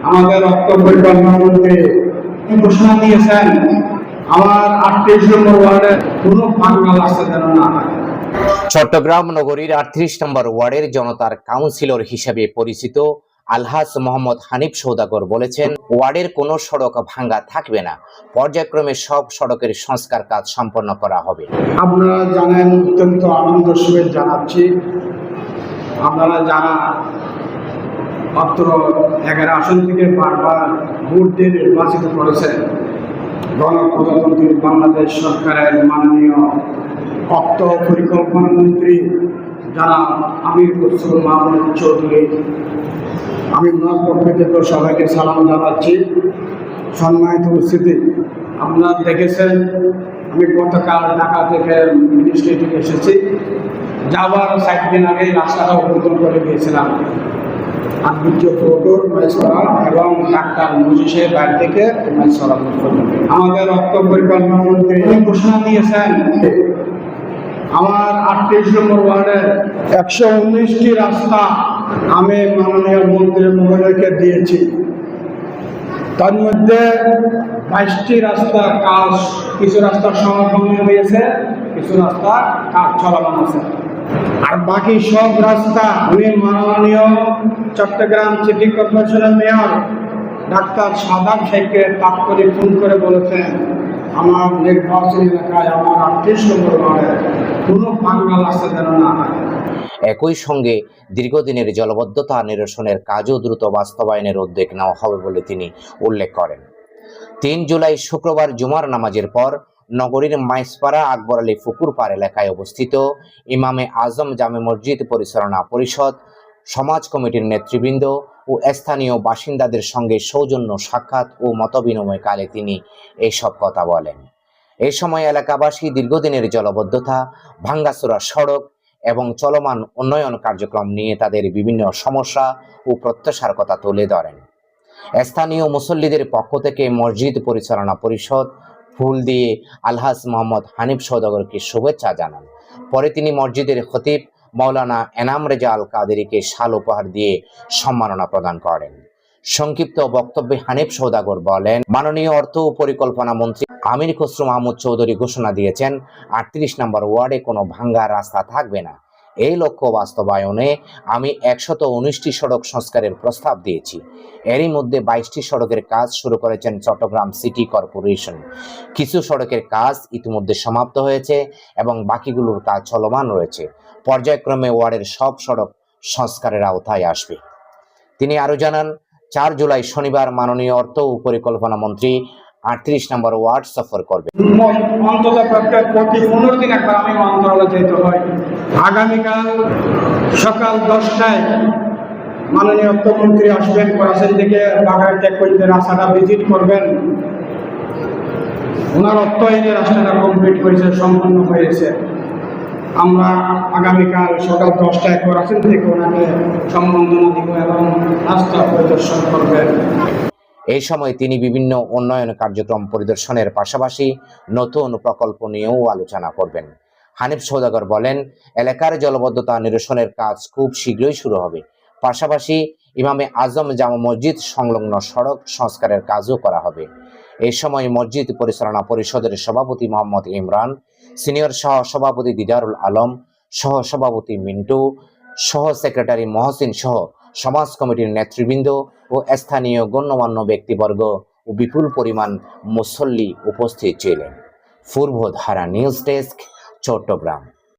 আমাদের অর্থ পরিকল্পনা মন্ত্রী ঘোষণা দিয়েছেন আমার 38 নম্বর ওয়ার্ডে কোনো বাঙ্গাল আসতে যেন না থাকে। চট্টগ্রাম নগরীর 38 নম্বর ওয়ার্ডের জনতার কাউন্সিলর হিসেবে পরিচিত আলহাজ মোহাম্মদ হানিফ সওদাগর বলেছেন, ওয়ার্ডের কোনো সড়ক ভাঙ্গা থাকবে না, পর্যায়ক্রমে সব সড়কের সংস্কার কাজ সম্পন্ন করা হবে। আপনারা জানেন, অত্যন্ত আনন্দের সহিত জানাচ্ছি, আপনারা যারা মাত্র 11 আসন থেকে বারবার ভোট দিয়ে নির্বাচিত করেছেন, গণপ্রজাতন্ত্রী বাংলাদেশ সরকারের মাননীয় অর্থ পরিকল্পনা মন্ত্রী যারা আমির খসরু মাহমুদ চৌধুরী, আমি ওনার পক্ষ থেকে সবাইকে সালাম জানাচ্ছি। সম্মানিত উপস্থিতি, আপনারা দেখেছেন আমি গতকাল ঢাকা থেকে মিনিস্ট্রি থেকে এসেছি। যাওয়ার 7 দিন আগে রাস্তাটা উদ্বোধন করে গিয়েছিলাম। এবং ডাক্তার মজিষের বাড়ি থেকে আমাদের অর্থ পরিকল্পনা মন্ত্রী ঘোষণা দিয়েছেন আমার 38 নম্বর ওয়ার্ডের 119টি রাস্তা আমি মাননীয় মন্ত্রী মহোদয়কে দিয়েছি। তার মধ্যে 22টি রাস্তার কাজ, কিছু রাস্তার সমাধান হয়েছে, কিছু রাস্তার কাজ চলমান আছে। আর বাকি সব রাস্তা উনি মাননীয় চট্টগ্রাম সিটি কর্পোরেশনের মেয়র ডাক্তার সাদাব শেখকে তাৎক্ষণিক ফোন করে বলেছেন আমার নির্বাচনী এলাকায় আমার 38 নম্বর ওয়ার্ডে কোনো বাঙ্গাল আসতে যেন না থাকে। একই সঙ্গে দীর্ঘদিনের জলবদ্ধতা নিরসনের কাজও দ্রুত বাস্তবায়নের উদ্যোগ নেওয়া হবে বলে তিনি উল্লেখ করেন। 3 জুলাই শুক্রবার জুমার নামাজের পর নগরীর মাইসপাড়া আকবর আলী পুকুর পাড় এলাকায় অবস্থিত ইমামে আজম জামে মসজিদ পরিচালনা পরিষদ, সমাজ কমিটির নেতৃবৃন্দ ও স্থানীয় বাসিন্দাদের সঙ্গে সৌজন্য সাক্ষাৎ ও মতবিনিময়কালে তিনি এইসব কথা বলেন। এই সময় এলাকাবাসী দীর্ঘদিনের জলবদ্ধতা, ভাঙ্গাচোরা সড়ক এবং চলমান উন্নয়ন কার্যক্রম নিয়ে তাদের বিভিন্ন সমস্যা ও প্রত্যাশার কথা তুলে ধরেন। স্থানীয় মুসল্লিদের পক্ষ থেকে মসজিদ পরিচালনা পরিষদ ফুল দিয়ে আলহাজ মোহাম্মদ হানিফ সওদাগরকে শুভেচ্ছা জানান। পরে তিনি মসজিদের খতিব মাওলানা এনাম রেজা আল কাদেরীকে শাল উপহার দিয়ে সম্মাননা প্রদান করেন। সংক্ষিপ্ত বক্তব্যে হানিফ সওদাগর বলেন, মাননীয় অর্থ ও পরিকল্পনা মন্ত্রী আমির খসরু মাহমুদ চৌধুরী ঘোষণা দিয়েছেন 38 নম্বর ওয়ার্ডে কোনো ভাঙ্গা রাস্তা থাকবে না। এই লক্ষ্য বাস্তবায়নে আমি 119টি সড়ক সংস্কারের প্রস্তাব দিয়েছি। এরই মধ্যে 22টি সড়কের কাজ শুরু করেছেন চট্টগ্রাম সিটি কর্পোরেশন। কিছু সড়কের কাজ ইতিমধ্যে সমাপ্ত হয়েছে এবং বাকিগুলোর কাজ চলমান রয়েছে। পর্যায়ক্রমে ওয়ার্ডের সব সড়ক সংস্কারের আওতায় আসবে। তিনি আরো জানান, 4 জুলাই শনিবার মাননীয় অর্থ ও পরিকল্পনা মন্ত্রী 38 নম্বর ওয়ার্ড সফর করবে। অন্তত প্রতি 15 দিন একবার আমি মন্ত্রণালয়ে যেতে হয়। আগামীকাল সকাল 10টায় মাননীয় অর্থমন্ত্রী আসবেন করাচি থেকে, বাগান ত্যাগ করতে রাস্তাটা ভিজিট করবেন। ওনার অর্থায়নে রাস্তাটা কমপ্লিট হয়েছে, সম্পন্ন হয়েছে। আমরা আগামীকাল সকাল 10টায় করাচি থেকে ওনাকে সম্বর্ধনা দিব এবং রাস্তা পরিদর্শন করবেন। এই সময় তিনি বিভিন্ন উন্নয়ন কার্যক্রম পরিদর্শনের পাশাপাশি নতুন প্রকল্প নিয়েও আলোচনা করবেন। হানিফ সওদাগর বলেন, এলাকার জলবদ্ধতা নিরসনের কাজ খুব শীঘ্রই শুরু হবে। পাশাপাশি ইমামে আজম জামা মসজিদ সংলগ্ন সড়ক সংস্কারের কাজও করা হবে। এই সময় মসজিদ পরিচালনা পরিষদের সভাপতি মোহাম্মদ ইমরান, সিনিয়র সহ সভাপতি দিদারুল আলম, সহ সভাপতি মিন্টু, সহ সেক্রেটারি মহসিন সহ সমাজ কমিটির নেতৃবৃন্দ ও স্থানীয় গণ্যমান্য ব্যক্তিবর্গ ও বিপুল পরিমাণ মুসল্লি উপস্থিত ছিলেন। Purbadhara news desk, Chittagong.